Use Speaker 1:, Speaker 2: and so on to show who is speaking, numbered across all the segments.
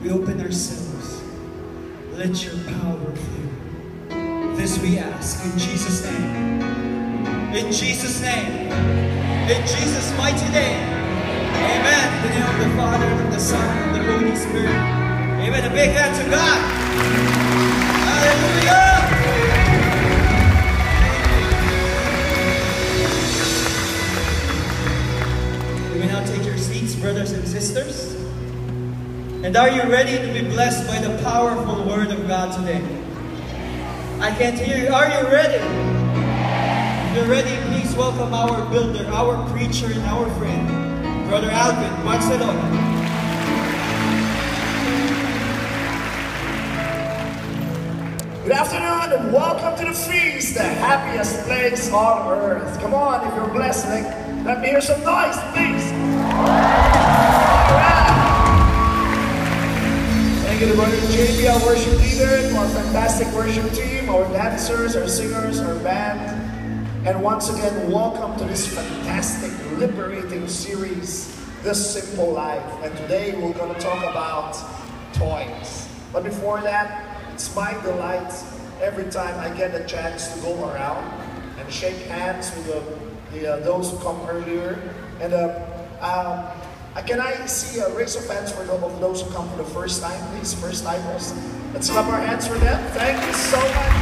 Speaker 1: we open ourselves. Let your power flow. This we ask in Jesus' name. In Jesus' name. In Jesus' mighty name. Amen. In the name of the Father, and of the Son, and of the Holy Spirit. Amen. A big hand to God. Hallelujah. You may now take your seats, brothers and sisters. And are you ready to be blessed by the powerful Word of God today? I can't hear you. Are you ready? If you're ready, please welcome our builder, our preacher, and our friend, Brother Alvin Barcelona.
Speaker 2: Good afternoon and welcome to the feast, the happiest place on earth. Come on, if you're blessed, let me hear some noise, please. Alright. Thank you to Brother JB, our worship leader, to our fantastic worship team, our dancers, our singers, our band. And once again, welcome to this fantastic, liberating series, The Simple Life. And today we're going to talk about toys. But before that, it's my delight every time I get a chance to go around and shake hands with those who come earlier. And can I see a raise of hands for those who come for the first time, please, first timers? Let's clap our hands for them. Thank you so much.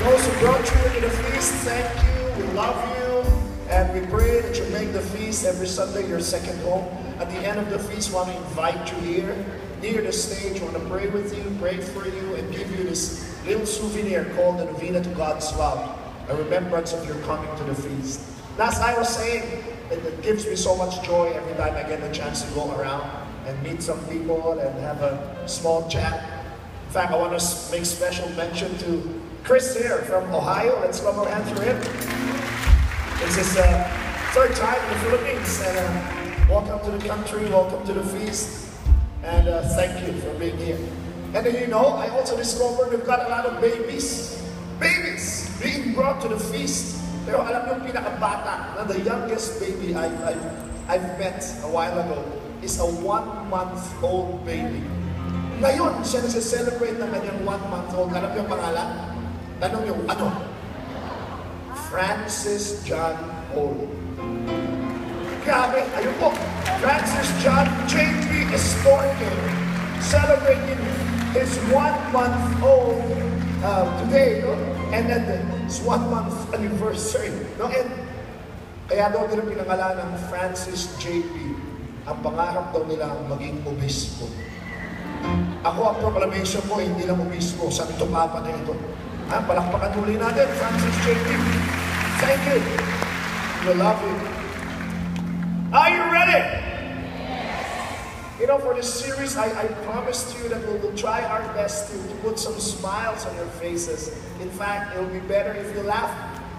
Speaker 2: Those who brought you into the feast, thank you. We love you. And we pray that you make the feast every Sunday your second home. At the end of the feast, we want to invite you here, near the stage. We want to pray with you, pray for you, and give you this little souvenir called the Novena to God's Love, a remembrance of your coming to the feast. And as I was saying, it gives me so much joy every time I get the chance to go around and meet some people and have a small chat. In fact, I want to make special mention to Chris here from Ohio. Let's clap our hands for him. It's his third time in the Philippines. And welcome to the country, welcome to the feast. And thank you for being here. And then, you know, I also discovered we've got a lot of babies being brought to the feast. Pero alam niyo, pinakabata, na the youngest baby I've met a while ago is a 1-month-old baby. Ngayon, siya nagse-celebrate ng kanyang 1-month-old. Alam niyo ang pangalan? Tanong niyo, ano? Francis John Paul. Grabe, ayun po. Francis John J.P. Estorque celebrating his 1-month-old today, no? And then his 1-month anniversary, no? And kaya daw nila pinangalan ng Francis J.P. Ang pangarap daw nila maging obispo. Ako ang proclamation ko, hindi lang obispo, Santo Papa na ito. Palakpakan muli natin, Francis J.P. Thank you. We love you. Are you ready? You know, for this series, I promised you that we will try our best to put some smiles on your faces. In fact, it will be better if you laugh.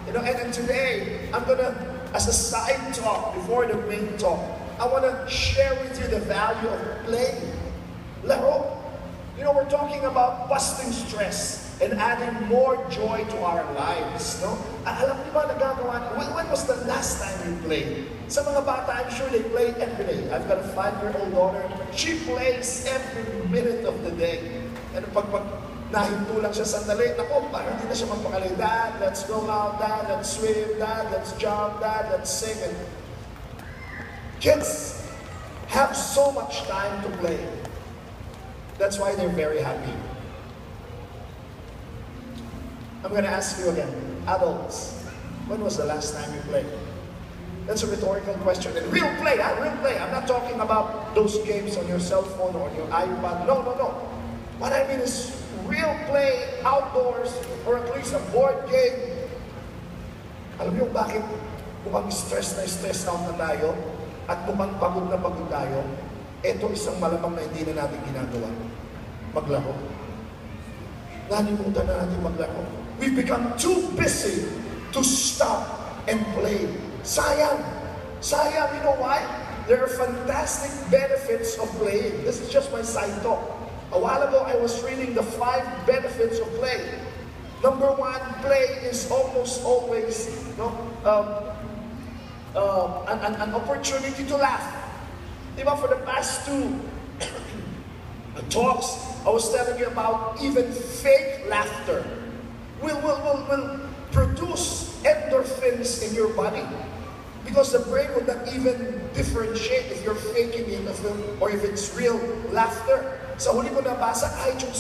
Speaker 2: You know, and today, I'm gonna, as a side talk before the main talk, I wanna share with you the value of play. Laro. You know, we're talking about busting stress and adding more joy to our lives, no? Alam niyo ba nagagawa niyo? When was the last time you played? Sa mga bata, I'm sure they play every day. I've got a 5-year-old daughter. She plays every minute of the day. And pag nahinto lang siya sandali, naku, parang hindi na siya magpakali. Dad, let's go out. Dad, let's swim. Dad, let's jump. Dad, let's sing. And kids have so much time to play. That's why they're very happy. I'm going to ask you again, adults, when was the last time you played? That's a rhetorical question. And real play, real play. I'm not talking about those games on your cell phone or on your iPad. No, no, no. What I mean is real play outdoors or at least a board game. Alam niyo bakit mukhang stress out na tayo at mukhang pagod na pagod tayo? Ito isang malamang na hindi na natin ginagawa. Maglaro. Nalimutan na natin maglaro. We've become too busy to stop and play. Sayang. Sayang, you know why? There are fantastic benefits of playing. This is just my side talk. A while ago, I was reading the 5 benefits of play. Number 1, play is almost always an opportunity to laugh. Diba, for the past 2 talks, I was telling you about even fake laughter will produce endorphins in your body. Because the brain will not even differentiate if you're faking it or if it's real laughter. Sa huli ko nabasa, kahit yung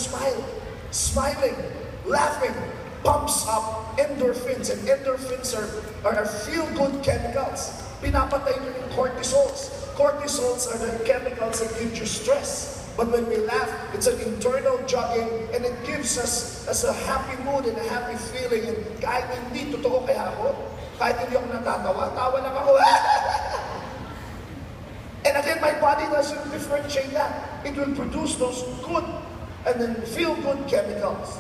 Speaker 2: smiling, laughing, pumps up endorphins. And endorphins are feel-good chemicals. Pinapatay nyo yung cortisols. Cortisols are the chemicals that give you stress. But when we laugh, it's an internal jogging and it gives us a happy mood and a happy feeling. And kahit hindi totoo kaya ako, kahit hindi ako natatawa, tawa lang ako. And again, my body doesn't differentiate that. It will produce those good and then feel-good chemicals.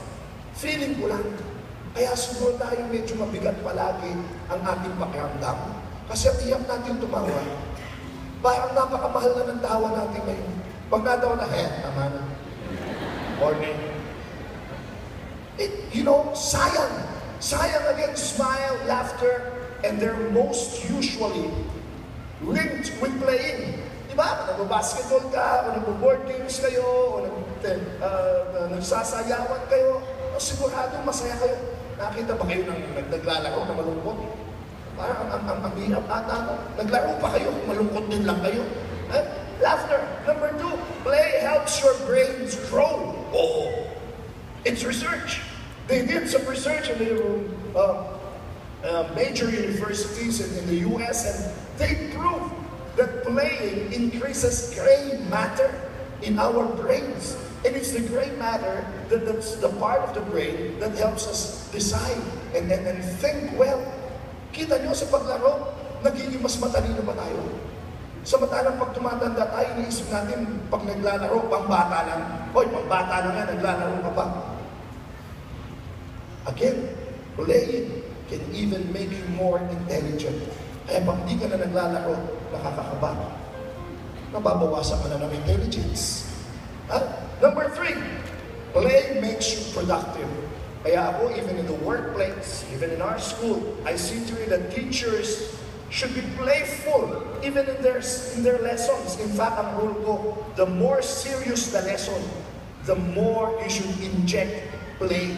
Speaker 2: Feeling ko lang. Kaya siguro tayo medyo mabigat palagi ang ating pakiramdam. Kasi ang iyak natin tumawa. Parang napakamahal na ng tawa natin ngayon. Pag natawa na, tama na. Morning. Sayang. Sayang again, smile, laughter, and they're most usually linked with playing. Diba? Nag-basketball ka, o nag-board games kayo, o nagsasayawan kayo, o siguradong masaya kayo. Nakita ba kayo ng naglalaro na malungkot? Parang ang hirap ata. Naglaro pa kayo, malungkot din lang kayo. Laughter. Number 2, play helps your brains grow. Oh, it's research. They did some research in the major universities in the US, and they proved that playing increases gray matter in our brains. And it's the gray matter that's the part of the brain that helps us decide and think well. Kita nyo sa paglaro, nagiging mas matalino ba tayo? Samantalang pag tumatanda tayo, iniisip natin, pag naglalaro, pang-bata lang. Hoy, pang-bata lang nga, naglalaro ka pa. Again, playing can even make you more intelligent. Kaya pag di ka na naglalaro, nakakakaba. Nababawasan ka na ng intelligence. Number 3, play makes you productive. Kaya ako, even in the workplace, even in our school, I see to it that teachers should be playful, even in their lessons. In fact, ang rule ko, the more serious the lesson, the more you should inject play.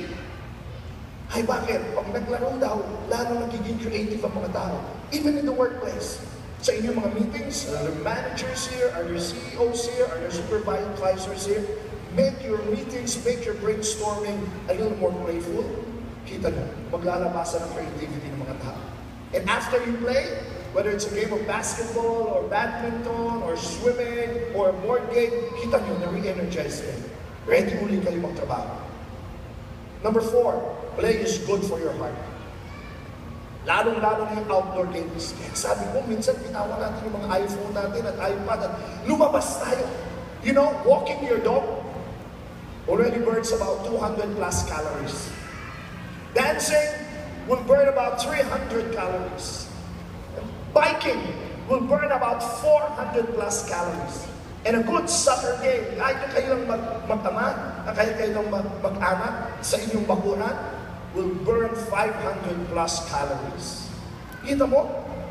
Speaker 2: Ay, bakit? Pag naglaro daw, lalo nagiging creative ang mga tao. Even in the workplace. Sa inyong mga meetings, are there managers here, are there CEOs here, are there supervisors here? Make your meetings, make your brainstorming a little more playful. Kita nyo, maglalabasan ang creativity ng mga tao. And after you play, whether it's a game of basketball, or badminton, or swimming, or a board game, kita nyo, na-re-energize kayo. Ready ulit kayo magtrabaho. Number 4, play is good for your heart. Lalong-lalo na yung outdoor games. Kaya sabi ko, minsan binawa natin yung mga iPhone natin at iPad at lumabas tayo. You know, walking your dog already burns about 200 plus calories. Dancing will burn about 300 calories. Biking will burn about 400 plus calories. And a good soccer game, kahit kayo lang mag-ama, kahit kayo lang mag-anak sa inyong bakuran, will burn 500 plus calories. Kita mo?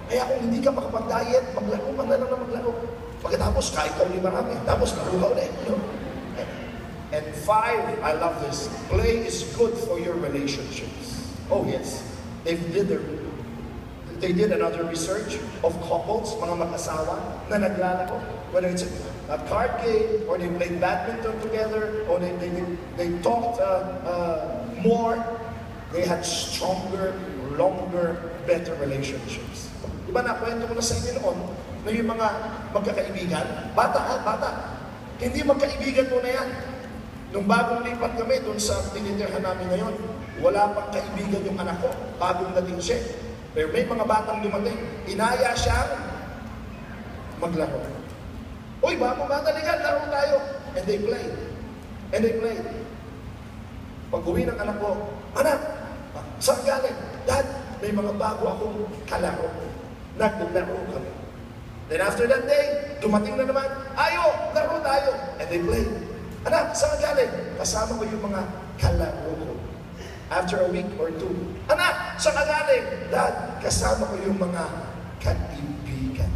Speaker 2: Kaya kung hindi ka makapag-diet, maglaro ka na lang na maglaro. Pagkatapos, kahit ka ulit marami, tapos laro ka ulit. You know? And 5, I love this, play is good for your relationships. Oh yes, they did another research of couples, mga mag-asawa, na naglalaro. Whether it's a card game, or they played badminton together, or they talked more, they had stronger, longer, better relationships. Diba nakwento ko na sa inyo noon, na yung mga magkakaibigan, bata, hindi magkaibigan mo na yan. Nung bagong lipat kami doon sa tinitirhan namin ngayon, wala pang kaibigan yung anak ko, bagong dating siya. Pero may mga batang dumating, inaya siyang maglaro. Uy, bagong bata, ligan, laro tayo. And they played. Pag uwi ng anak ko, anak, saan galing? Dad, may mga bago akong kalaro. Naglaro kami. Then after that day, dumating na naman, ayo, laro tayo. And they played. Anak, saan galing? Kasama ko yung mga kalaro ko. After a week or 2, anak, saan galing? Dad, kasama ko yung mga kaibigan.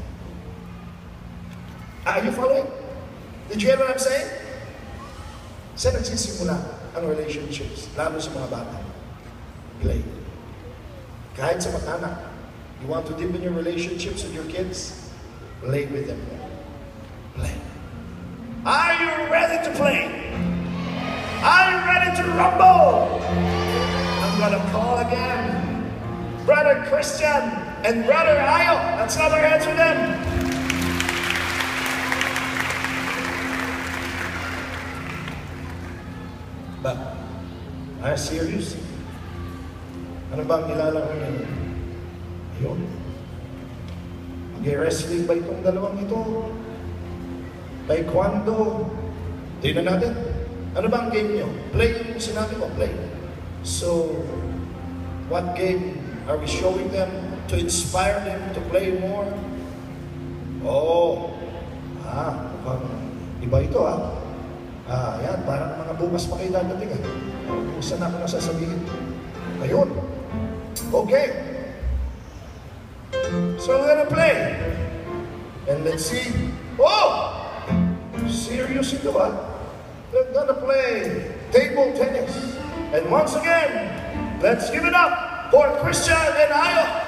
Speaker 2: Are you following? Did you hear what I'm saying? Saan nagsisimula ang relationships? Lalo sa mga bata. Play. Kahit sa mga anak, you want to deepen your relationships with your kids? Play with them. Play. Are you ready to play? Are you ready to rumble? I'm gonna call again. Brother Christian and Brother Ayo. Let's clap our hands for them. But, are you serious? Ano ba ang nilalaro niyo? Ayun. Mag-wrestling ba itong dalawang ito? Taekwondo. Tingnan natin. Ano ba ang game niyo? Play yung sinabi ko, play. So, what game are we showing them to inspire them to play more? Oh, mukhang iba ito yan, parang mga bukas pa kayo dadating Kung saan ako nasasabihin. Ayun. Okay. So we're gonna play. And let's see. Oh! Serious ito We're gonna play table tennis. And once again, let's give it up for Christian and Ayo.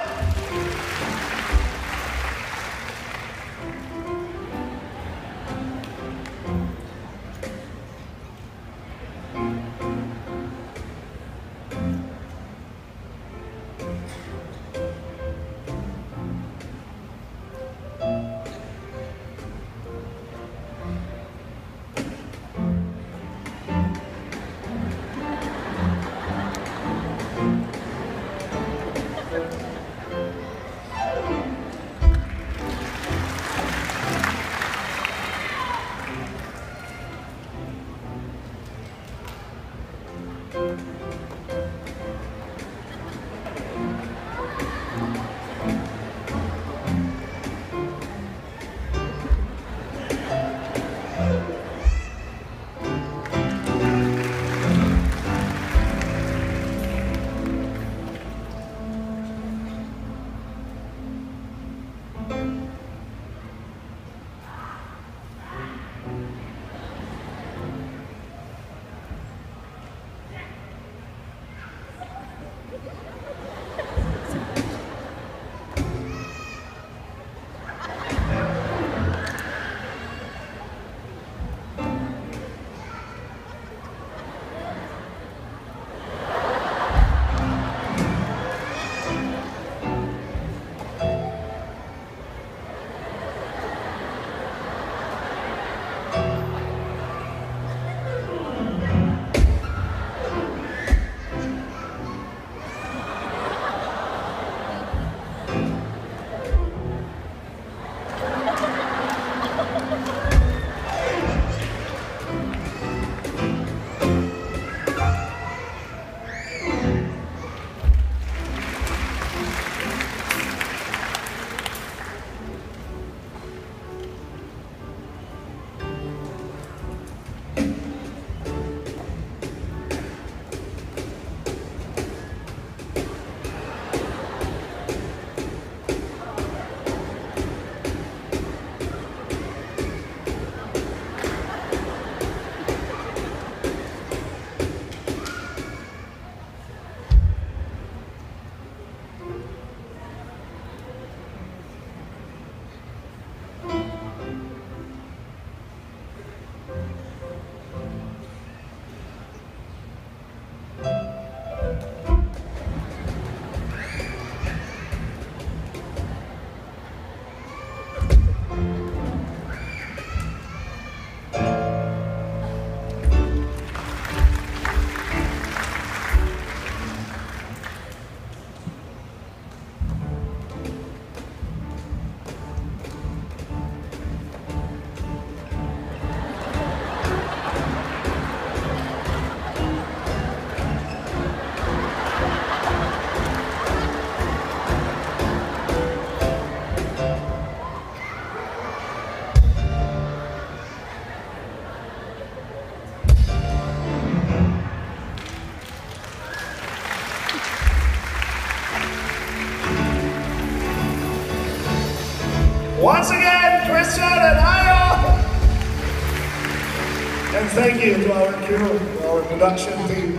Speaker 2: And thank you to our crew, to our production team.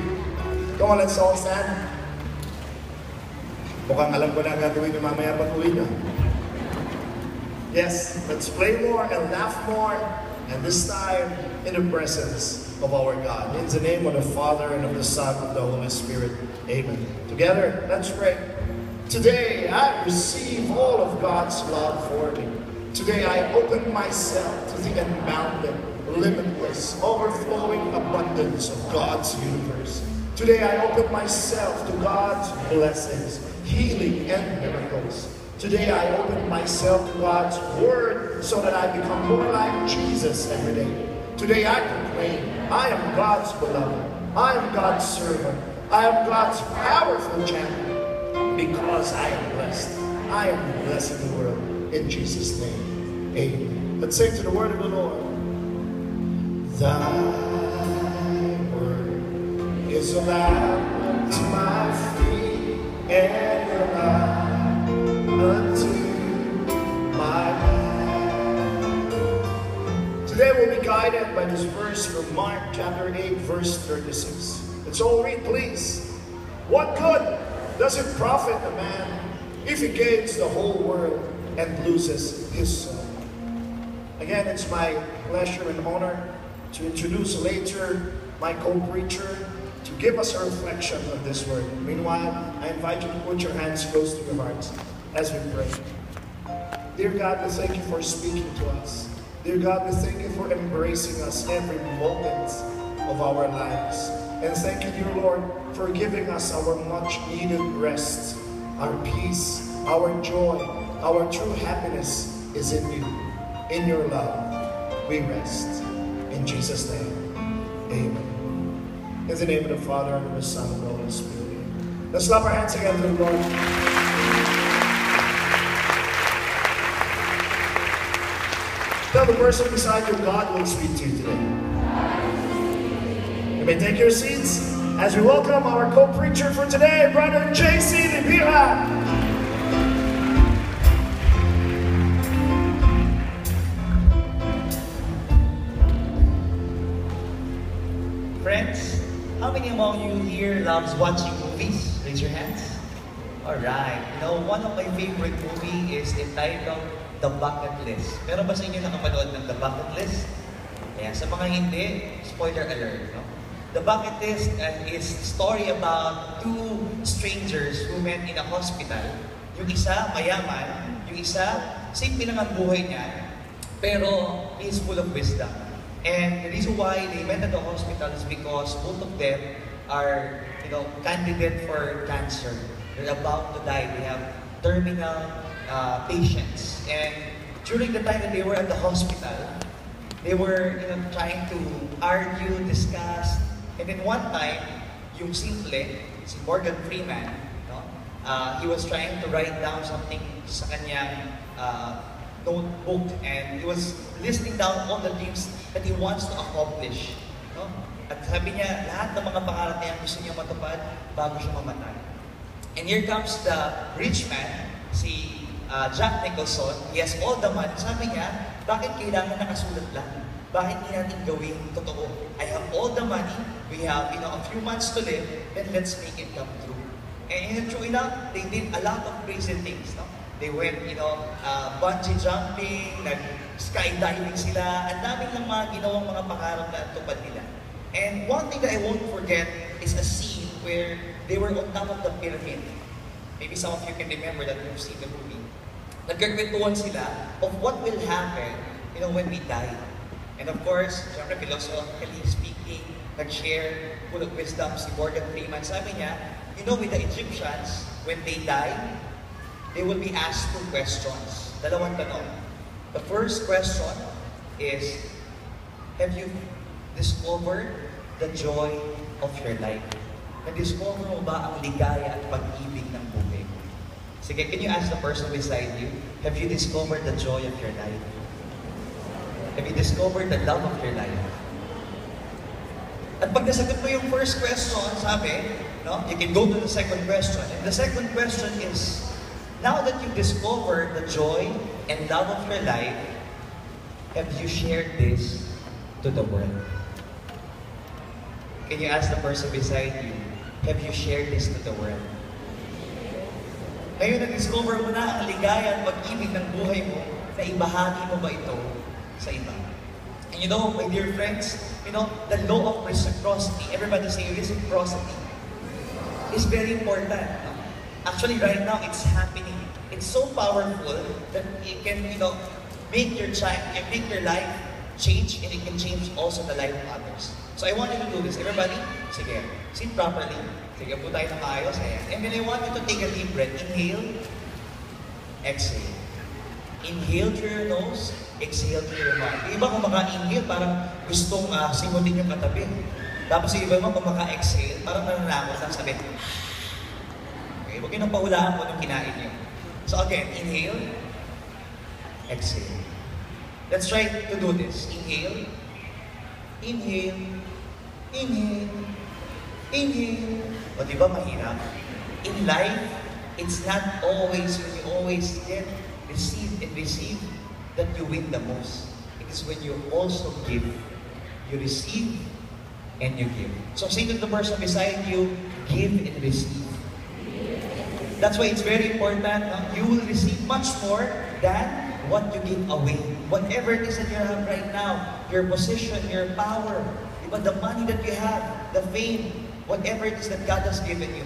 Speaker 2: Come on, let's all stand. Mukhang alam ko na ang gagawin niyo mamaya pag-uwi niyo. Yes, let's play more and laugh more, and this time in the presence of our God. In the name of the Father, and of the Son, and of the Holy Spirit. Amen. Together, let's pray. Today, I receive all of God's love for me. Today, I open myself to the unbounded, limitless, overflowing abundance of God's universe. Today, I open myself to God's blessings, healing, and miracles. Today, I open myself to God's Word so that I become more like Jesus every day. Today, I proclaim, I am God's beloved. I am God's servant. I am God's powerful champion. Because I am blessed. I am blessing the world. In Jesus' name, amen. Let's sing to the word of the Lord. Thy word is a lamp to my feet and a light unto my path. Today we'll be guided by this verse from Mark chapter 8, verse 36. Let's all read, please. What good does it profit a man if he gains the whole world and loses his soul? Again, it's my pleasure and honor to introduce later my co-preacher to give us a reflection on this word. Meanwhile, I invite you to put your hands close to your hearts as we pray. Dear God, we thank you for speaking to us. Dear God, we thank you for embracing us every moment of our lives. And thank you, dear Lord, for giving us our much-needed rest, our peace, our joy, our true happiness is in you. In your love, we rest. In Jesus' name, amen. In the name of the Father, and of the Son, and of the Holy Spirit. Let's clap our hands again to the Lord. Tell the person beside you, God will speak to you today. You may take your seats as we welcome our co-preacher for today, Brother J.C. Libira.
Speaker 1: Friends, how many among you here loves watching movies? Raise your hands. Alright. You know, one of my favorite movie is entitled The Bucket List. Meron ba sa inyo nakapanood ng The Bucket List? Kaya sa mga hindi, spoiler alert. No? The Bucket List is a story about two strangers who met in a hospital. Yung isa, mayaman. Yung isa, simple lang ang buhay niya. Pero, he is full of wisdom. And the reason why they met at the hospital is because both of them are, candidate for cancer. They're about to die. They have terminal patients. And during the time that they were at the hospital, they were, trying to argue, discuss. And then one time, yung simple, si Morgan Freeman, he was trying to write down something sa kanyang notebook, and he was listing down all the things that he wants to accomplish. No? At sabi niya, lahat ng mga pangarap niya gusto niya matupad bago siya mamatay. And here comes the rich man, si Jack Nicholson. He has all the money. Sabi niya, bakit kailangan nakasulat lang? Bakit hindi natin gawin totoo? I have all the money, we have a few months to live, then let's make it come true. And true enough, they did a lot of crazy things. No? They went, bungee jumping, nag-skydiving sila, ang daming ng mga ginawang mga pangarap na tupad nila. And one thing that I won't forget is a scene where they were on top of the pyramid. Maybe some of you can remember that you've seen the movie. Nagkakwentuhan sila of what will happen, when we die. And of course, syempre philosophically speaking, nag-share full of wisdom si Morgan Freeman. Sabi niya, with the Egyptians, when they die, they will be asked two questions. Dalawang tanong. The first question is, have you discovered the joy of your life? Na-discover mo ba ang ligaya at pag-ibig ng buhay? Sige, can you ask the person beside you, have you discovered the joy of your life? Have you discovered the love of your life? At pag nasagot mo yung first question, sabi, you can go to the second question. And the second question is, now that you've discovered the joy and love of your life, have you shared this to the world?
Speaker 3: Can you ask the person beside you, have you shared this to the world? Ngayon, na-discover mo na ang ligaya at pag-ibig ng buhay mo, na ibahagi mo ba ito sa iba? And you know, my dear friends, you know, the law of reciprocity, everybody say reciprocity, is very important. Actually, right now, it's happening. It's so powerful that it can, you know, make your life change, and it can change also the life of others. So I want you to do this. Everybody, sige, sit properly. Sige po tayo ng maayos. Ayan. And then I want you to take a deep breath. Inhale, exhale. Inhale through your nose, exhale through your mouth. Yung iba kung maka-inhale, parang gustong simutin yung katabi. Tapos yung iba mo kung maka-exhale, parang nananakot lang sabi. Okay, huwag yun ang pahulaan mo nung kinain nyo. So again, inhale, exhale. Let's try to do this. Inhale, inhale, inhale, inhale. O diba mahirap? In life, it's not always when you always receive that you win the most. It is when you also give. You receive and you give. So say to the person beside you, give and receive. That's why it's very important. You will receive much more than what you give away. Whatever it is that you have right now, your position, your power, but the money that you have, the fame, whatever it is that God has given you.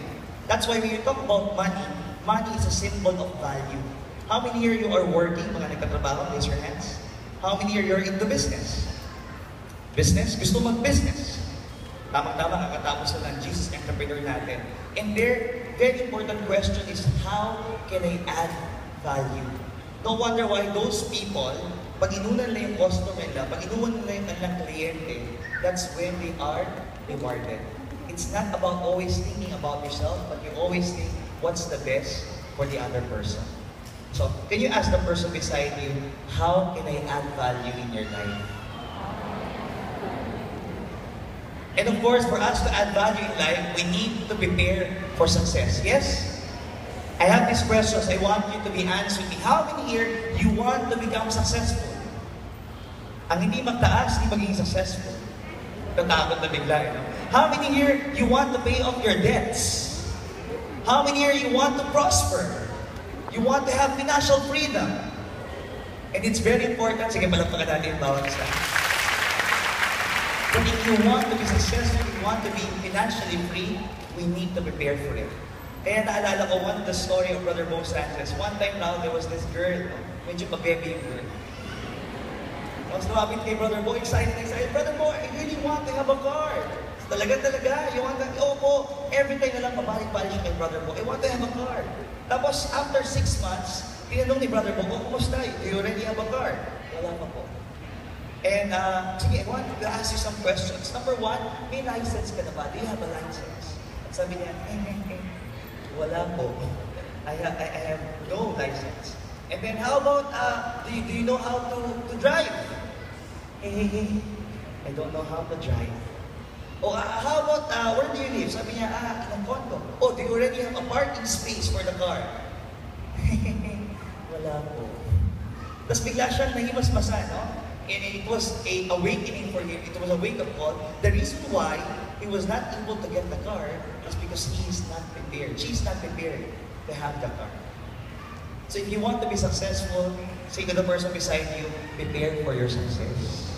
Speaker 3: That's why when you talk about money, money is a symbol of value. How many here you are working? Mga nagtatrabaho, raise your hands. How many here you're into business? Business? Gusto mag-business. Tamang-tama, kakatapos na ng Jesus entrepreneur natin. And their very important question is, how can I add value? No wonder why those people, pag inunan nila yung customer nila, pag inunan nila yung kanilang kliyente, that's when they are rewarded. It's not about always thinking about yourself, but you always think, what's the best for the other person? So, can you ask the person beside you, how can I add value in your life? And of course, for us to add value in life, we need to prepare for success. Yes? I have these questions. I want you to be answering me. How many here you want to become successful? Ang hindi magtaas, hindi maging successful. Tatakot na bigla, you know? How many here you want to pay off your debts? How many here you want to prosper? You want to have financial freedom? And it's very important. Sige, palagpakan natin yung bawat isa. But if you want to be successful, if you want to be financially free, we need to prepare for it. Kaya naalala ko one of the story of Brother Bo Sanchez. One time now, there was this girl, medyo pa-baby yung girl. Tapos lumapit kay Brother Bo, excited. Brother Bo, I really want to have a car. Talaga, you want to, opo, every time na lang pabalik-balik siya kay Brother Bo, I want to have a car. Tapos, after 6 months, tinanong ni Brother Bo, kumusta? Do you already have a car? Wala pa po. And, sige, I want to ask you some questions. Number one, may license ka na ba? Do you have a license? At sabi niya, wala po. I have no license. And then, how about, do you know how to drive? I don't know how to drive. Oh, how about, where do you live? Sabi niya, in a condo. Oh, do you already have a parking space for the car? Wala po. Tapos bigla siyang nahimas-masa, no? And it was a awakening for him. It was a wake-up call. The reason why he was not able to get the car is because he is not prepared. She is not prepared to have the car. So if you want to be successful, say to the person beside you, prepare for your success.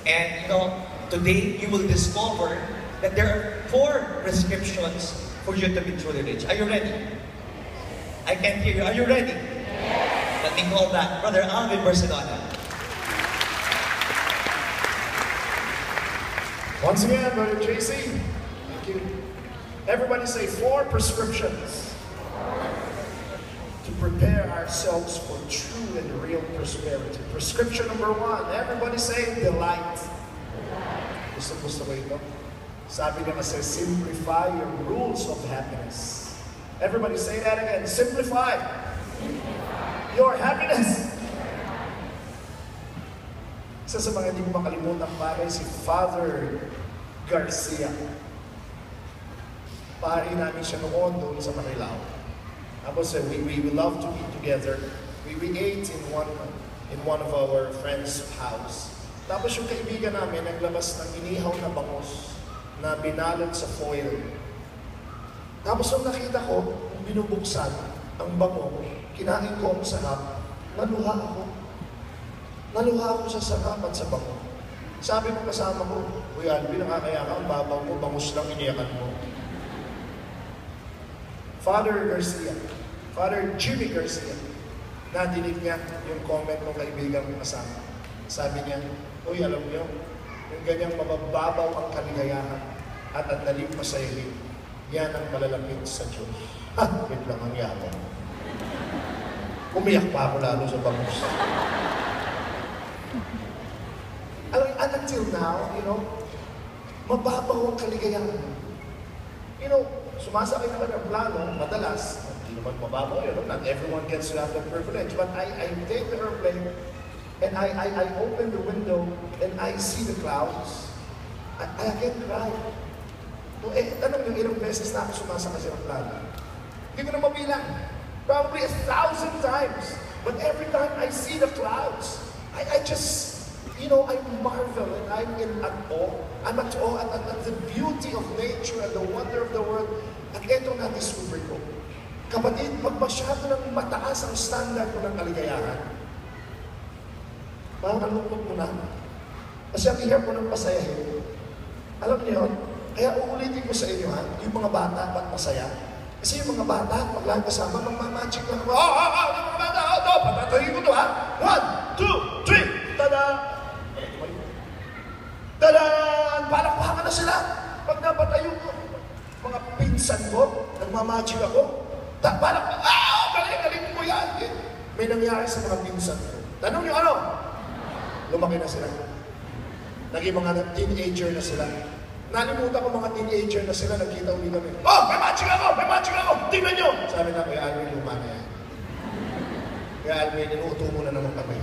Speaker 3: And you know, today you will discover that there are 4 prescriptions for you to be truly rich. Are you ready? I can't hear you. Are you ready? Yes. Let me call back Brother Alvin Barcelona.
Speaker 2: Once again, Brother JC. Thank you. Everybody say 4 prescriptions to prepare ourselves for true and real prosperity. Prescription number 1. Everybody say delight. Gusto ko ito. Sabi niya kasi, simplify your rules of happiness. Everybody say that again. Simplify your happiness. Isa sa mga hindi ko makalimutan pare, si Father Garcia. Pare namin siya noon doon sa Marilao. Tapos we love to eat together. We ate in one of our friends' house. Tapos yung kaibigan namin naglabas ng inihaw na bangus na binalot sa foil. Tapos nung nakita ko, kung binubuksan ang bango, kinain ko ang sarap, naluha ako. Naluha ako sa sarap at sa bango. Sabi ko kasama ko, Uy Alvin, nakakaya ka, ang babaw mo, bangus lang iniyakan mo. Father Jimmy Garcia, nadinig niya yung comment ng kaibigan ko kasama. Sabi niya, Uy, alam niyo, yung ganyang mabababaw ang kaligayahan at ang daling masayahin, yan ang malalapit sa Diyos. Ha! Wait lang ang yaman. Umiyak pa ako lalo sa bangus. And until now, mababaw ang kaligayahan. Sumasakay naman ang plano, madalas, hindi naman mababaw yun. Not everyone gets to have that privilege. But I take the airplane, and I open the window, and I see the clouds. I can cry. Tanong yung ilang beses na ako sumasakay sa plano. Hindi ko na mabilang. Probably 1,000 times. But every time I see the clouds, I just, I marvel and I'm in awe. I'm at awe at the beauty of nature and the wonder of the world. At ito na-discover ko. Kapatid, pag masyado ng mataas ang standard ko ng kaligayahan, parang kalungkot mo na. Kasi ang hirap ko ng pasayahin. Alam niyo yun? Kaya uulitin ko sa inyo, yung mga bata, ba't masaya? Kasi yung mga bata, pag lang kasama, magmamagic lang ako. Yung mga bata, patatayin ko to, 1, 2, 3, tada! Tada! Palakpakan na sila. Pag napatayo ko, mga pinsan ko, nagmamagic ako, palakpakan, galing mo yan. May nangyari sa mga pinsan ko. Tanong nyo ano? Lumaki na sila. Naging mga teenager na sila. Nalimutan ko mga teenager na sila, nagkita ulit kami. May magic ako! Tingnan nyo! Sabi na, Kuya Alvin, luma na yan. Kuya Alvin, inuuto mo na naman kami.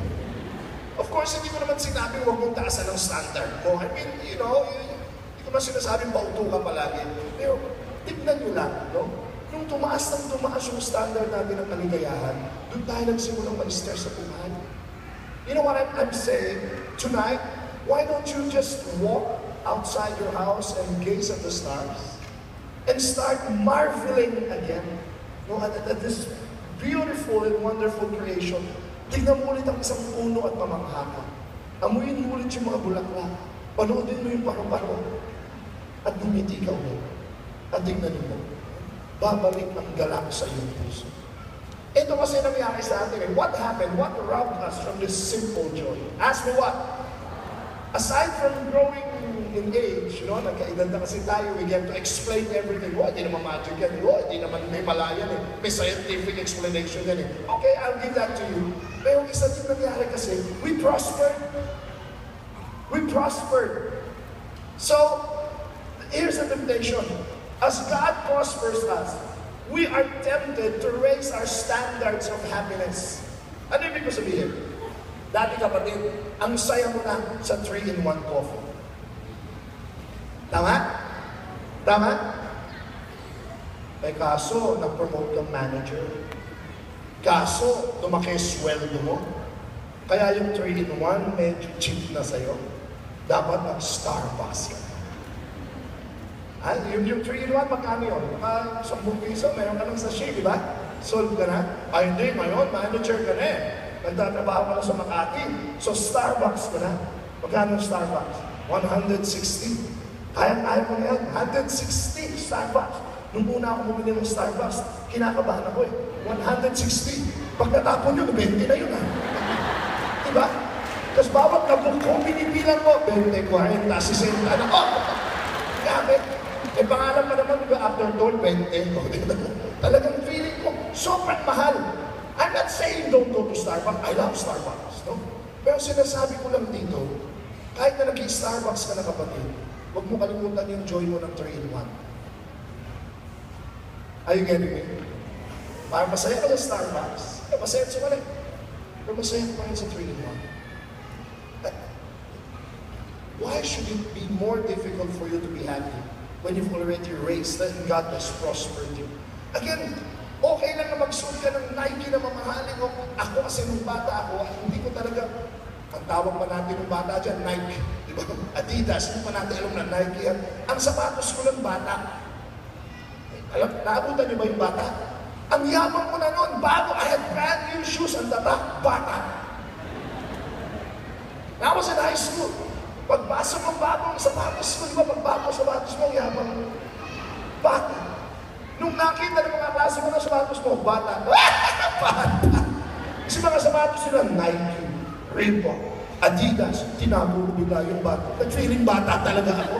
Speaker 2: Of course, hindi ko naman sinabing huwag mong taasan ang standard ko. I mean, hindi ko naman sinasabing pauto ka palagi. Pero, tignan nyo lang, Nung tumaas yung standard natin ng kaligayahan, doon tayo nagsimulang ma-stress sa buhay. You know what I'm saying? Tonight, why don't you just walk outside your house and gaze at the stars and start marveling again at this beautiful and wonderful creation. Tignan mo ulit ang isang puno at pamangha ka. Amuyin mo ulit yung mga bulaklak. Panoodin mo yung paro-paro. At gumiti ka ulit. At tignan mo, babalik ang galak sa iyong puso. Ito kasi nangyari sa atin. What happened? What robbed us from this simple joy? Ask me what? Aside from growing in age, nagkaedad na kasi tayo, we get to explain everything. Hindi naman magic yan. Hindi naman may malayan eh. May scientific explanation yan eh. Okay, I'll give that to you. Pero isa din nangyari kasi, we prospered. We prospered. So, here's the temptation. As God prospers us, we are tempted to raise our standards of happiness. Ano ibig ko sabihin? Dati kapatid, ang saya mo na sa 3-in-1 coffee. Tama? Tama? May kaso, nag-promote kang manager. Kaso, lumaki sweldo mo. Kaya yung 3-in-1, medyo cheap na sa'yo. Dapat mag-Starbucks ka. Yung 3-in-1, magkano yun? Maka 10 piso, meron ka ng sachet, di ba? Sold ka na? Hindi, ngayon, manager ka na eh. Nagtatrabaho ka na sa Makati. So, Starbucks ka na. Magkano Starbucks? 160. Kaya mo na yan. 160 Starbucks. Nung una ako bumili ng Starbucks, kinakabahan ako eh. 160. Pag natapon yun, 20 na yun ha. Diba? Tapos bawat kabuk ko, pinipilan mo, 20, 40, 60 na ako. Gamit. Pangalan pa naman, diba, after toll, 20. Talagang feeling ko, sobrang mahal. I'm not saying don't go to Starbucks. I love Starbucks, no? Pero sinasabi ko lang dito, kahit na nag-Starbucks ka na kapatid, huwag mo kalimutan yung joy mo ng 3-in-1. Are you getting me? Parang masaya ka sa Starbucks. Masaya sa wala. Pero masaya ka pa rin sa 3-in-1. Why should it be more difficult for you to be happy when you've already raised and God has prospered you? Again, okay lang na magsuot ka ng Nike na mamahalin ko. Ako kasi nung bata ako, hindi ko talaga, Ang tawag pa natin ng bata dyan, Nike. Di ba? Adidas, hindi pa natin alam na Nike yan. Ang sapatos ko ng bata. Alam, naabutan niyo ba yung bata? Ang yabang ko na noon, bago, I had brand new shoes, ang data, bata. I was in high school. Pagbasa mo bagong sapatos mo, di ba? Pagbago sapatos mo, ang yabang mo. Bata. Nung nakita ng mga klase mo ng sapatos mo, bata. Bata. Kasi mga sapatos sila, Nike, Reebok, Adidas, tinago ko bigla yung bata. Nag-feeling bata talaga ako.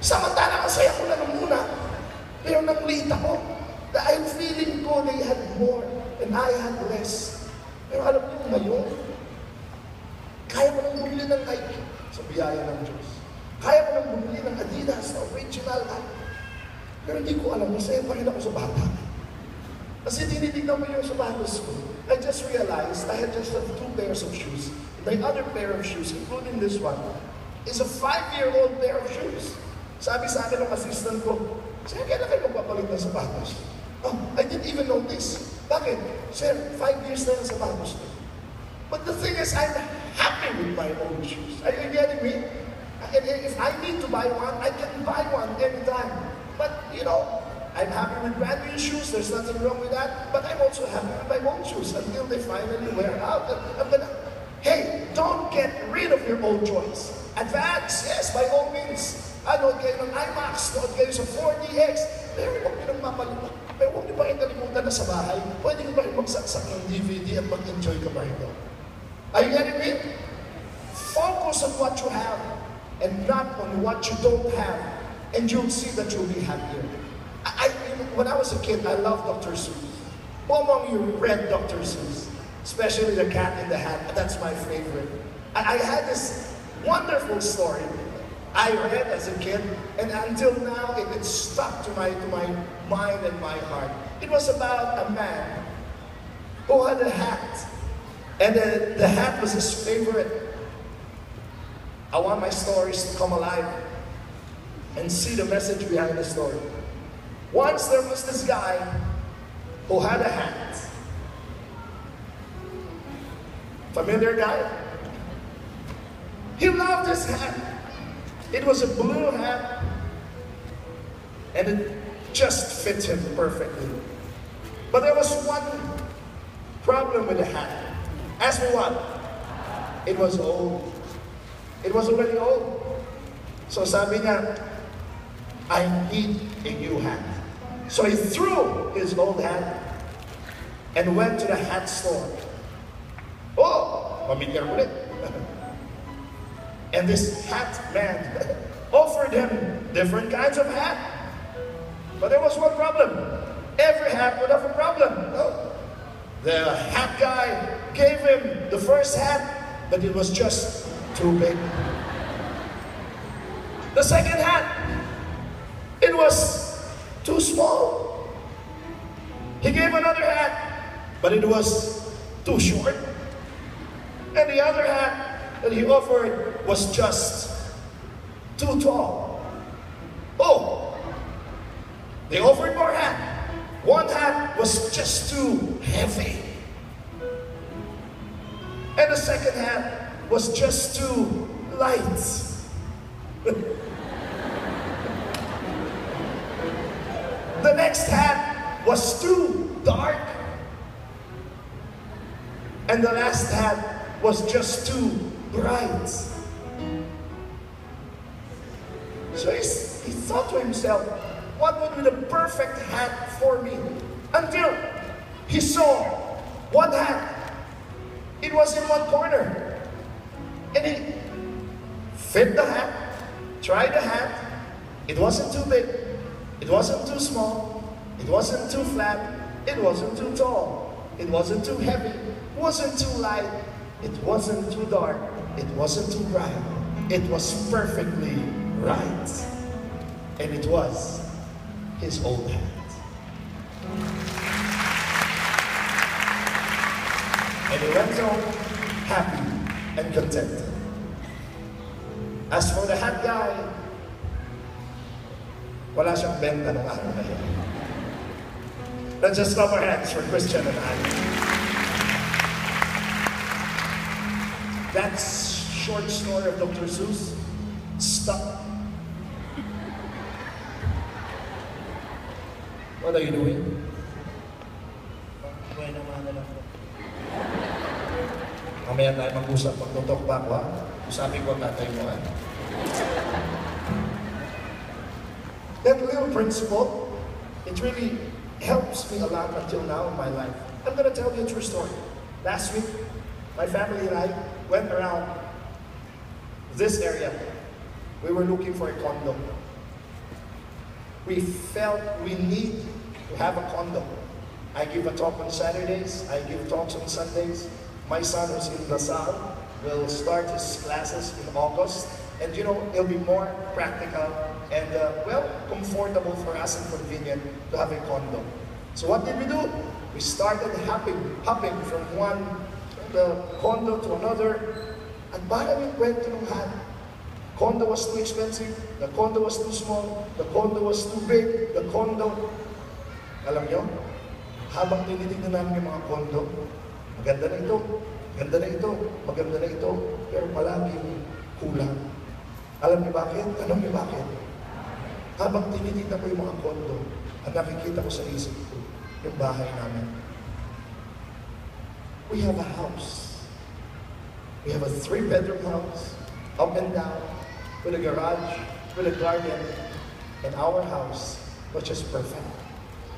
Speaker 2: Samantala, ang saya ko na nung muna. Pero nang late ako, dahil feeling ko they had more and I had less. Pero alam niyo ngayon, kaya mo nang bumili ng Nike sa biyaya ng Diyos. Kaya mo nang bumili ng Adidas na original Nike. Pero hindi ko alam, masaya pa rin ako sa bata. Kasi tinitignan mo yung sapatos ko, I just realized I had just 2 pairs of shoes. My other pair of shoes, including this one, is a 5-year-old pair of shoes. Sabi sa akin ng assistant ko, sir, kailan kayo magpapalit ng sapatos? Oh, I didn't even notice. Bakit? Sir, 5 years na yung sapatos ko. But the thing is, I'm happy with my own shoes. Are you getting me? And if I need to buy one, I can buy one anytime. But, you know, I'm happy with brand new shoes. There's nothing wrong with that. But I'm also happy with my own shoes until they finally wear out. I'm gonna, hey, don't get rid of your old toys. Advance, yes, by all means. Nood kayo ng IMAX, nood kayo sa 4DX. Pero huwag nyo nang mapalitan. Pero huwag nyo pa rin kalimutan na sa bahay. Pwede ko pa rin magsaksak ng DVD at mag-enjoy ka pa rin doon. Are you getting me? Focus on what you have and not on what you don't have. And you'll see that you'll be happier. When I was a kid, I loved Dr. Seuss. Who among you read Dr. Seuss? Especially The Cat in the Hat. That's my favorite. I had this wonderful story I read as a kid, and until now it stuck to my mind and my heart. It was about a man who had a hat, and the hat was his favorite. I want my stories to come alive and see the message behind the story. Once there was this guy who had a hat. Familiar guy? He loved his hat. It was a blue hat, and it just fit him perfectly. But there was one problem with the hat. Ask me what? It was old. It was already old. So sabi niya, I need a new hat. So he threw his old hat and went to the hat store. Oh, familiar ulit. And this hat man offered him different kinds of hat. But there was one problem. Every hat would have a problem. No. The hat guy gave him the first hat, but it was just too big. The second hat, it was too small. He gave another hat, but it was too short. And the other hat that he offered was just too tall. Oh, they offered more hat. One hat was just too heavy. And the second hat was just too light. The next hat was too dark. And the last hat was just too bright. So he thought to himself, what would be the perfect hat for me? Until he saw one hat. It was in one corner. And he fit the hat, tried the hat. It wasn't too big. It wasn't too small. It wasn't too flat. It wasn't too tall. It wasn't too heavy. It wasn't too light. It wasn't too dark. It wasn't too bright. It was perfectly right. And it was his old hat. And he went home happy and contented. As for the hat guy, wala siyang benta ng araw na yun. Let's just clap our hands for Christian and I. that short story of Dr. Seuss stuck. What are you doing? Buhay naman na lang po. Mamaya tayo mag-usap. Pag-talk back, ha? Usapin ko ang tatay mo, ha? That little principle, it really helps me a lot until now in my life. I'm going to tell you a true story. Last week, my family and I went around this area. We were looking for a condo. We felt we need to have a condo. I give a talk on Saturdays. I give talks on Sundays. My son who's in LaSalle will start his classes in August. And you know, it'll be more practical and well, comfortable for us and convenient to have a condo. So what did we do? We started hopping from one condo to another. At parang yung kwento ng lahat. Condo was too expensive, the condo was too small, the condo was too big, the condo. Alam nyo, habang tinitignan namin yung mga condo, maganda na ito, maganda na ito, maganda na ito, pero palaging kulang. Alam niyo bakit? Alam niyo bakit? Habang tinitignan ko yung mga condo, ang nakikita ko sa isip ko, yung bahay namin. We have a house. We have a 3-bedroom house, up and down, with a garage, with a garden, and our house was just perfect.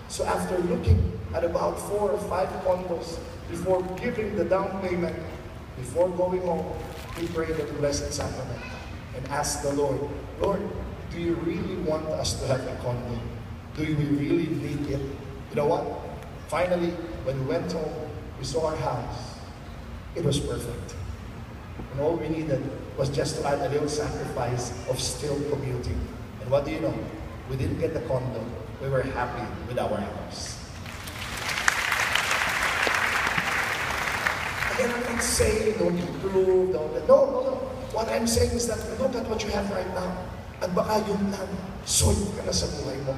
Speaker 2: So after looking at about 4 or 5 condos, before giving the down payment, before going home, we prayed the Blessed Sacrament and asked the Lord, Lord, do you really want us to have a condo? Do we really need it? You know what? Finally, when we went home, we saw our house. It was perfect. And all we needed was just to add a little sacrifice of still commuting. And what do you know? We didn't get the condo. We were happy with our house. Again, I'm not saying don't improve, don't... No. What I'm saying is that look at what you have right now. At baka yun lang, solve ka na sa buhay mo.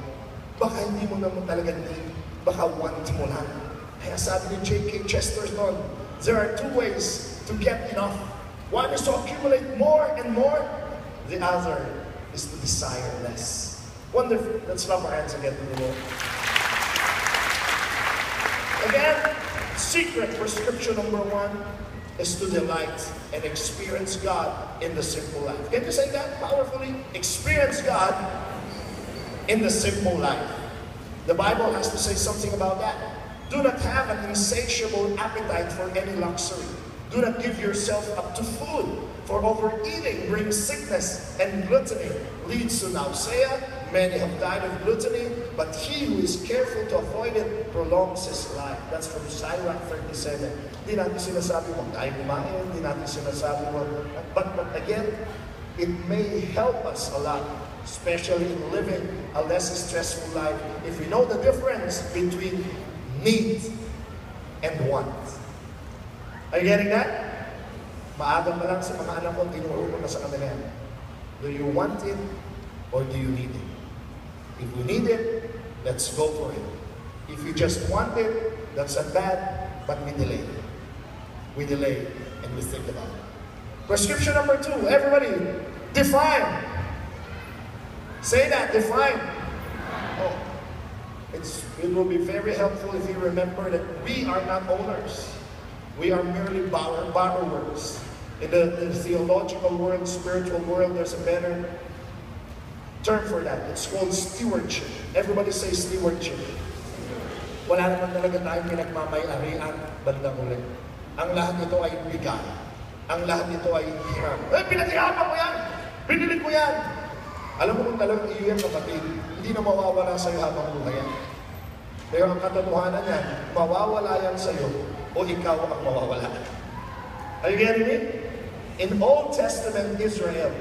Speaker 2: Baka hindi mo naman talaga need. Baka want mo lang. Kaya sabi ni J.K. Chesterton, there are 2 ways to get enough. One is to accumulate more and more. The other is to desire less. Wonderful. Let's clap our hands again to the Lord. Again, secret prescription number 1 is to delight and experience God in the simple life. Can you say that powerfully? Experience God in the simple life. The Bible has to say something about that. Do not have an insatiable appetite for any luxury. Do not give yourself up to food, for overeating brings sickness, and gluttony leads to nausea. Many have died of gluttony, but he who is careful to avoid it prolongs his life. That's from Sirach 37. Di natin sinasabi, huwag tayo kumain. Di natin sinasabi, but again, it may help us a lot, especially in living a less stressful life, if we know the difference between need and want. Are you getting that? Maaga pa lang sa mga anak ko, tinuro ko na sa kanila yan. Do you want it or do you need it? If we need it, let's go for it. If you just want it, that's not bad, but we delay. We delay and we think about it. Prescription number 2, everybody, define. Say that, define. Oh, it will be very helpful if you remember that we are not owners. We are merely borrowers. In the theological world, spiritual world, there's a better term for that. It's called stewardship. Everybody say stewardship. Wala naman talaga tayong pinagmamay-arian bandang ulit. Ang lahat nito ay bigay. Ang lahat nito ay hiram. Pinaghirapan ko yan! Binili ko yan! Alam mo kung talagang iyo yan, kapatid, hindi na mawawala sa'yo habang buhay yan. Pero ang katotohanan yan, mawawala yan sa'yo o ikaw ang mawawala. Are you getting me? In Old Testament Israel,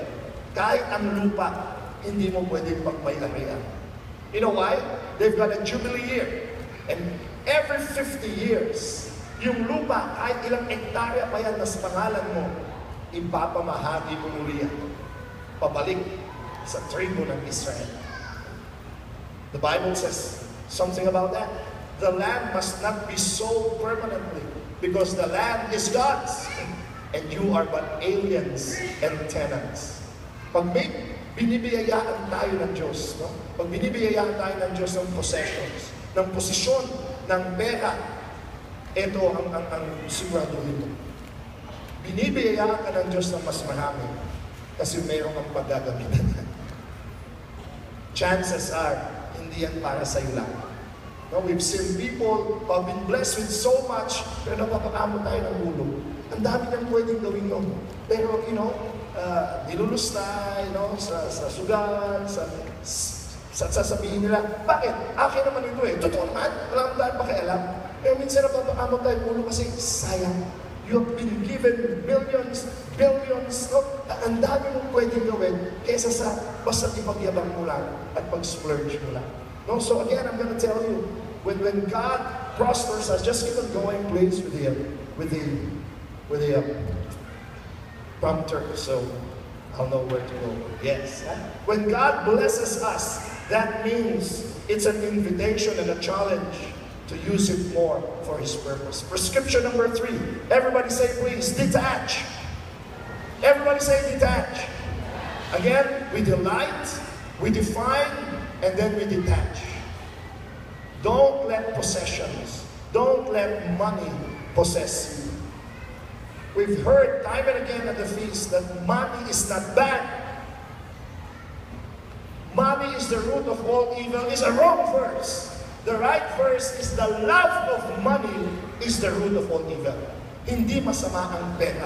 Speaker 2: kahit ang lupa, hindi mo pwedeng pagmay-arian. You know why? They've got a jubilee year. And every 50 years, yung lupa, kahit ilang hektarya pa yan na sa pangalan mo, ipapamahagi mo muli yan. Pabalik sa tribo ng Israel. The Bible says something about that. The land must not be sold permanently because the land is God's. and you are but aliens and tenants. Pag may binibiyayaan tayo ng Diyos, no? Pag binibiyayaan tayo ng Diyos ng possessions, ng posisyon, ng pera, ito ang sigurado nito. Binibiyayaan ka ng Diyos ng mas marami kasi mayroong ang paggagamitan. Chances are, hindi yan para sa'yo lang. No, we've seen people who have been blessed with so much, pero napapakamot tayo ng ulo. Ang dami nang pwedeng gawin nun. Pero, nilulus na, sa sugal, sa sasabihin nila, bakit? Akin naman ito eh. Totoo naman, wala kang dahil pakialam. Pero minsan napapakamot tayo ng ulo kasi sayang. You have been given millions, billions, no? Ang dami mong pwedeng gawin kaysa sa basta ipagyabang mo lang at pag-splurge mo lang. No? So again, I'm gonna tell you, when God prospers us, just keep on going, please, with the prompter, so I'll know where to go. Yes. When God blesses us, that means it's an invitation and a challenge to use it more for His purpose. Prescription number 3. Everybody say, please, detach. Everybody say, detach. Again, we delight, we define, and then we detach. Don't let possessions, don't let money possess you. We've heard time and again at the feast that money is not bad. Money is the root of all evil. It's a wrong verse. The right verse is the love of money is the root of all evil. Hindi masama ang pera.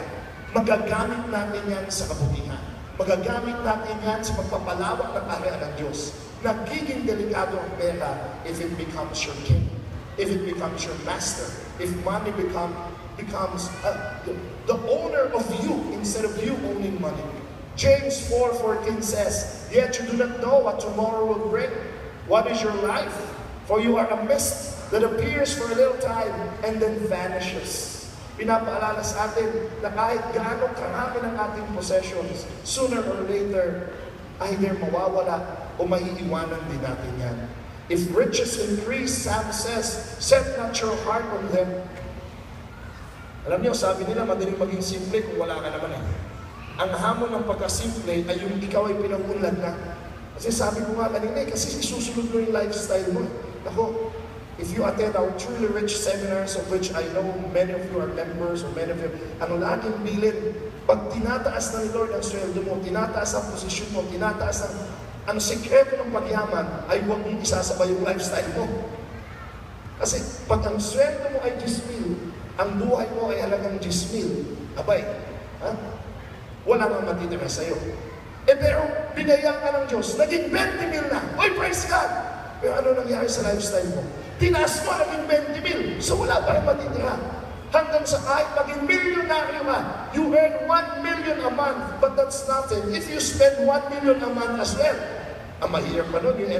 Speaker 2: Magagamit natin yan sa kabutihan. Magagamit natin yan sa pagpapalawak ng area ng Diyos. Nagiging delikado ang pera if it becomes your king, if it becomes your master, if money becomes the owner of you instead of you owning money. James 4:14 says, "Yet you do not know what tomorrow will bring. What is your life? For you are a mist that appears for a little time and then vanishes." Pinapaalala sa atin na kahit gaano karami ng ating possessions, sooner or later, either mawawala o maiiwanan din natin yan. If riches increase, Sam says, set not your heart on them. Alam niyo, sabi nila, madaling maging simple kung wala ka naman eh. Ang hamon ng pagkasimple ay yung ikaw ay pinangunlad na. Kasi sabi ko nga kanina kasi isusunod mo yung lifestyle mo. Ako, if you attend our truly rich seminars, of which I know many of you are members, or many of you, laging bilin, pag tinataas na ni Lord ang sweldo mo, tinataas ang posisyon mo, tinataas ang sikreto ng pagyaman, ay huwag mong isasabay yung lifestyle mo. Kasi pag ang sweldo mo ay 10,000, ang buhay mo ay halagang 10,000, abay, wala nang matitira sa'yo. Pero binayaan ka ng Diyos, naging 20,000 na. Oy, praise God! Pero ano nangyari sa lifestyle mo? Tinaas mo, naging 20,000. So wala pa rin matitira. Hanggang sa kahit maging milyonaryo ka, you earn 1 million a month, but that's nothing. If you spend 1 million a month as well, ang mahirap pa nun, you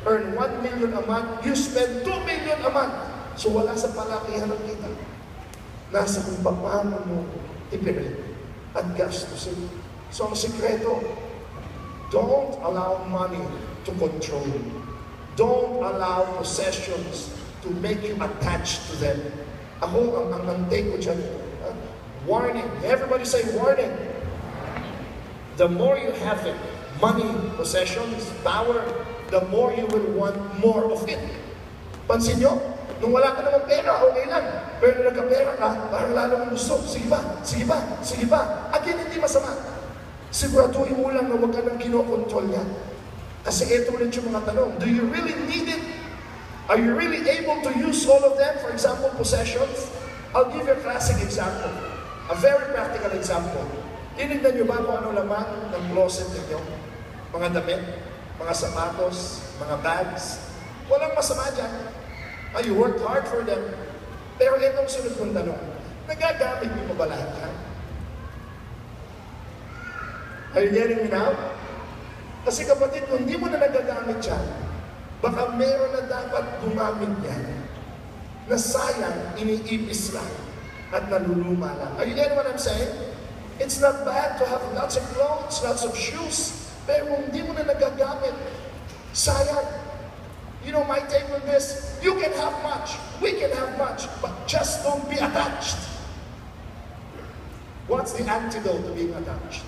Speaker 2: earn 1 million a month, you spend 2 million a month. So wala sa palakihan ng kita. Nasa kung paano mo ipirin at gastusin. So ang sikreto, don't allow money to control you. Don't allow possessions to make you attached to them. Ako, ang take ko dyan, warning. Everybody say warning. The more you have it, money, possessions, power, the more you will want more of it. Pansin nyo, nung wala ka naman pera, okay lang. Pero nung nagka-pera ka, parang lalo mong gusto. Sige ba? Sige ba? Sige ba? Again, hindi masama. Siguraduhin mo lang na huwag ka nang kinokontrol niya. Kasi ito ulit yung mga tanong. Do you really need it? Are you really able to use all of them? For example, possessions. I'll give you a classic example. A very practical example. Tinignan niyo ba kung ano laman ng closet ninyo? Mga damit, mga sapatos, mga bags. Walang masama dyan. You worked hard for them. Pero itong sunod kong tanong, nagagamit niyo pa ba lahat yan? Are you getting me now? Kasi kapatid, kung hindi mo na nagagamit yan, baka meron na dapat gumamit yan na sayang, iniipis lang at naluluma lang. Are you getting what I'm saying? It's not bad to have lots of clothes, lots of shoes, pero kung hindi mo na nagagamit, sayang. You know, my take on this, you can have much, we can have much, but just don't be attached. What's the antidote to being attached?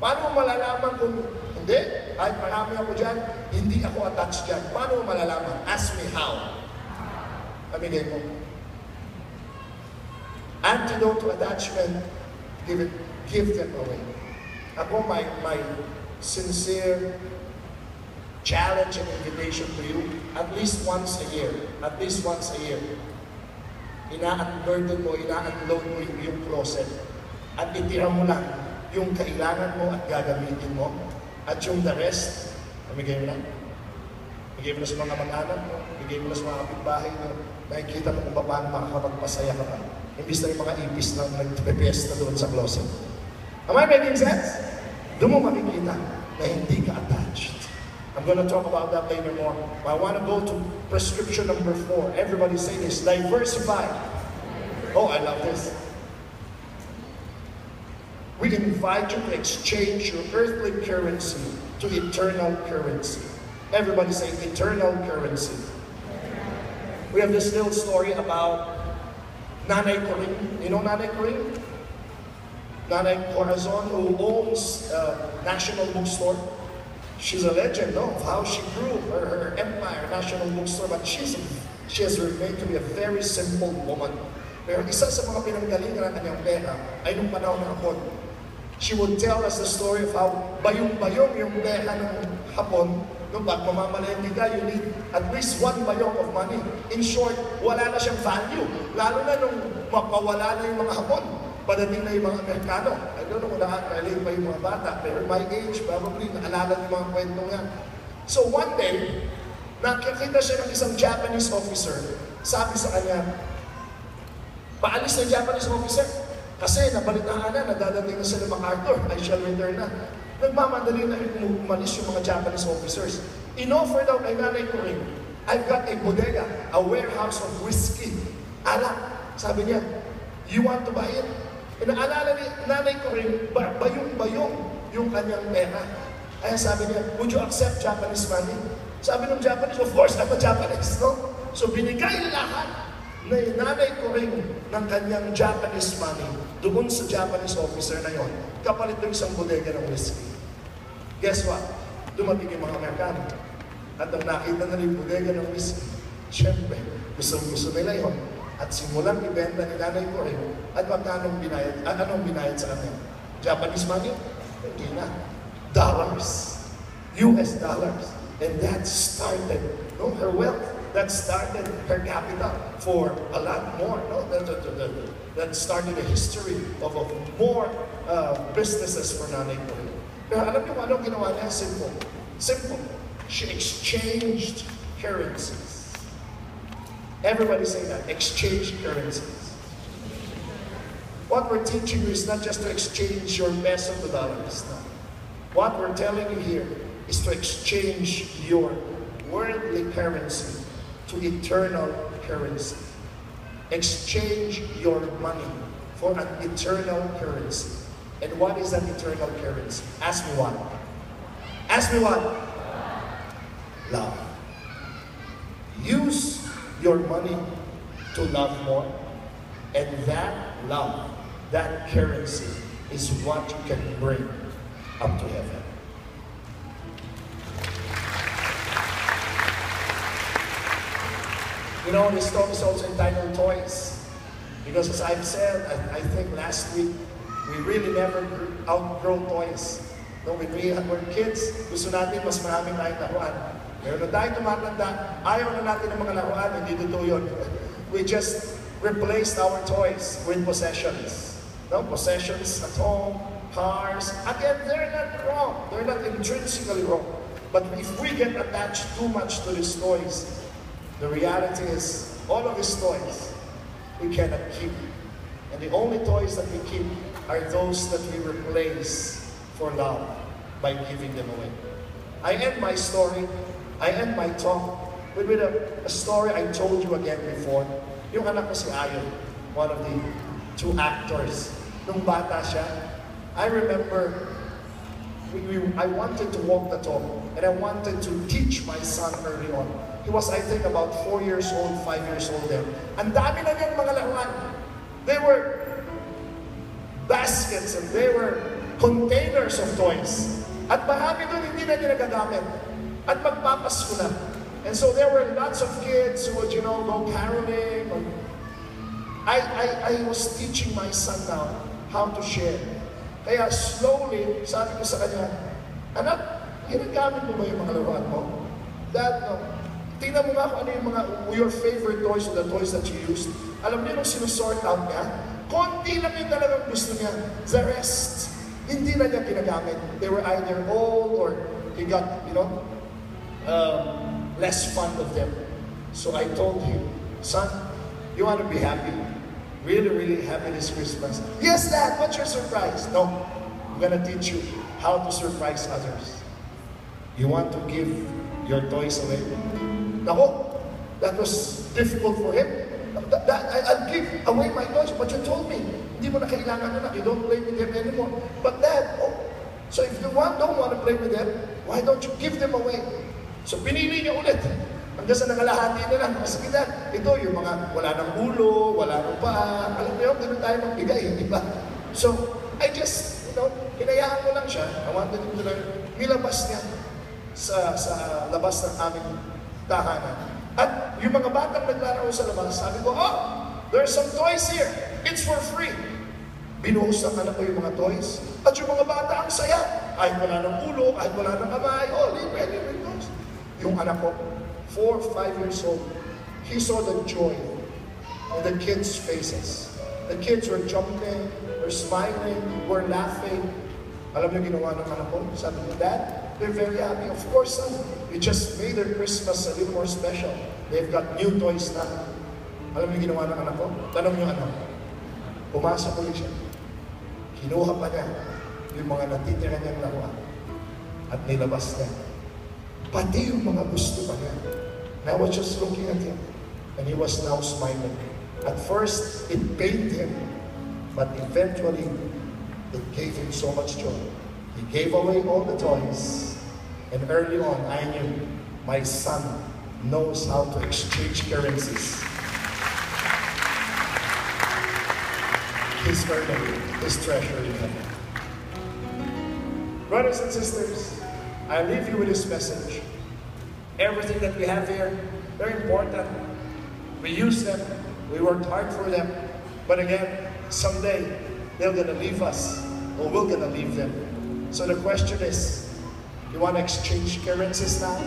Speaker 2: Paano mo malalaman kung hindi? Kahit marami ako dyan, hindi ako attached dyan. Paano mo malalaman? Ask me how. Amigay mo. Antidote to attachment, give them away. Ako, my sincere challenge and invitation to you, at least once a year, ina-unburden mo, ina-unload mo yung closet at itira mo lang yung kailangan mo at gagamitin mo at yung the rest, bigay mo lang. Bigay mo na sa mga mag-anak mo, bigay mo na sa mga kapitbahay mo, nakikita mo kung paano makakapagpasaya ka pa. Imbis na yung mga ipis na nagpe-pesta doon sa closet. Am I making sense? Doon mo makikita na hindi ka attached. I'm going to talk about that later more. But I want to go to prescription number 4. Everybody say this, diversify. Oh, I love this. We invite you to exchange your earthly currency to eternal currency. Everybody say eternal currency. We have this little story about Nanay Corinne. You know Nanay Corinne? Nanay Corazon, who owns National Bookstore. She's a legend, no, of how she grew her empire, National Bookstore. But she has remained to be a very simple woman. Pero isa sa mga pinanggalingan ng kanyang pera ay nung panahon ng Hapon. She would tell us the story of how bayong-bayong yung pera ng Hapon. Nung pag mamamalengke ka, you need at least 1 bayong of money. In short, wala na siyang value. Lalo na nung mapawala na yung mga Hapon. Padating na yung mga Amerikano. I don't know kung nakaka-relate pa yung mga bata, pero my age, probably naalala yung mga kwento nga. So one day, nakikita siya ng isang Japanese officer. Sabi sa kanya, paalis na Japanese officer. Kasi nabalitaan na, nadadating na sila MacArthur, I shall return na. Nagmamadali na umalis yung mga Japanese officers. In-offer daw kay Nanay Corinne, I've got a bodega, a warehouse of whiskey. Alak, sabi niya, you want to buy it? Inaalala ni Nanay Corinne, bayong-bayong yung kanyang pera. Kaya sabi niya, would you accept Japanese money? Sabi ng Japanese, of course, I'm a Japanese, no? So binigay lahat na Nanay Corinne ng kanyang Japanese money doon sa Japanese officer na yon, kapalit ng isang bodega ng whiskey. Guess what? Dumating yung mga Amerikano. At nang nakita na yung bodega ng whiskey, syempre, gusto nila yon. At simulang ibenta ni Nanay Corinne at magkanong binayad, anong binayad sa kanya? Japanese money? Hindi na. Dollars. US dollars. And that started, no, her wealth. That started her capital for a lot more. No? That started a history of more businesses for Nanay Corinne. Pero alam niyo kung anong ginawa niya? Simple. Simple. She exchanged currencies. Everybody say that. Exchange currencies. What we're teaching you is not just to exchange your peso to dollars. No. What we're telling you here is to exchange your worldly currency to eternal currency. Exchange your money for an eternal currency. And what is that eternal currency? Ask me what? Ask me what? Love. Use your money to love more, and that love, that currency is what you can bring up to heaven. You know, this talk is also entitled Toys, because as I've said, I think last week, we really never outgrow toys. No, when we were kids, gusto natin mas maraming tayong laruan. Pero na tayo tumatanda, ayaw na natin ng mga laruan, hindi totoo yun. We just replaced our toys with possessions. No, possessions at home, cars. Again, they're not wrong. They're not intrinsically wrong. But if we get attached too much to these toys, the reality is, all of these toys, we cannot keep. And the only toys that we keep are those that we replace for love by giving them away. I end my story, I end my talk with a story I told you again before. Yung anak ko si Ayon, one of the 2 actors. Nung bata siya, I remember I wanted to walk the talk and I wanted to teach my son early on. He was, I think, about 4 years old, 5 years old then. Ang dami na niyan mga laruan. They were baskets and there were containers of toys. At marami doon hindi na nila nagagamit. At magpapasko na. And so there were lots of kids who would, go caroling. I was teaching my son now how to share. Kaya slowly, sabi ko sa kanya, anak, ginagamit mo ba yung mga laruan mo? Dad, no. Tingnan mo nga kung ano yung your favorite toys or the toys that you used. Alam niyo nung sinusort out niya, konti lang yung talagang gusto niya. The rest, hindi na niya ginagamit. They were either old or he got, less fond of them. So I told him, son, you want to be happy? Really, really happy this Christmas? Yes, Dad, what's your surprise? No, I'm going to teach you how to surprise others. You want to give your toys away? Nako, that was difficult for him. I'll give away my toys, but you told me, hindi mo na kailangan na, you don't play with them anymore. But Dad, so if you don't want to play with them, why don't you give them away? So pinili niya ulit. Hanggang sa nangalahati na lang. Sige Dad, ito yung mga wala ng ulo, wala ng paa. Alam mo yun, ganun tayo magbigay, di ba? So, I just, hinayaan ko lang siya. I wanted him to learn. Nilabas niya sa labas ng aming tahanan. At yung mga batang naglalaro sa labas, sabi ko, there's some toys here. It's for free. Binuhos ng anak ko yung mga toys. At yung mga bata ang saya. Kahit wala ng ulo, kahit wala ng kamay. Libre toys. Yung anak ko, 4 or 5 years old, he saw the joy on the kids' faces. The kids were jumping, were smiling, were laughing. Alam niyo ginawa ng anak ko? Sabi niya, Dad, they're very happy. Of course, son, we just made their Christmas a little more special. They've got new toys na. Alam niyo ginawa ng anak ko? Tanong niyo ano? Pumasok ulit siya. Kinuha pa niya yung mga natitira niyang laruan at nilabas niya. Pati yung mga gusto pa niya. And I was just looking at him and he was now smiling. At first, it pained him, but eventually, it gave him so much joy. He gave away all the toys, and early on, I knew my son knows how to exchange currencies. He's earning his treasure in heaven. Brothers and sisters, I leave you with this message. Everything that we have here, they're important. We use them. We worked hard for them. But again, someday, they're going to leave us, or we're going to leave them. So the question is, you want to exchange currencies now?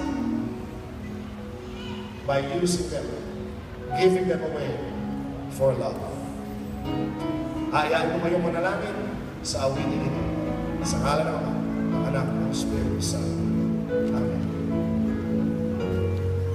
Speaker 2: By using them, giving them away for love. Hayaan mo kayong manalangin sa awitin ito. Sa ngalan ng Ama,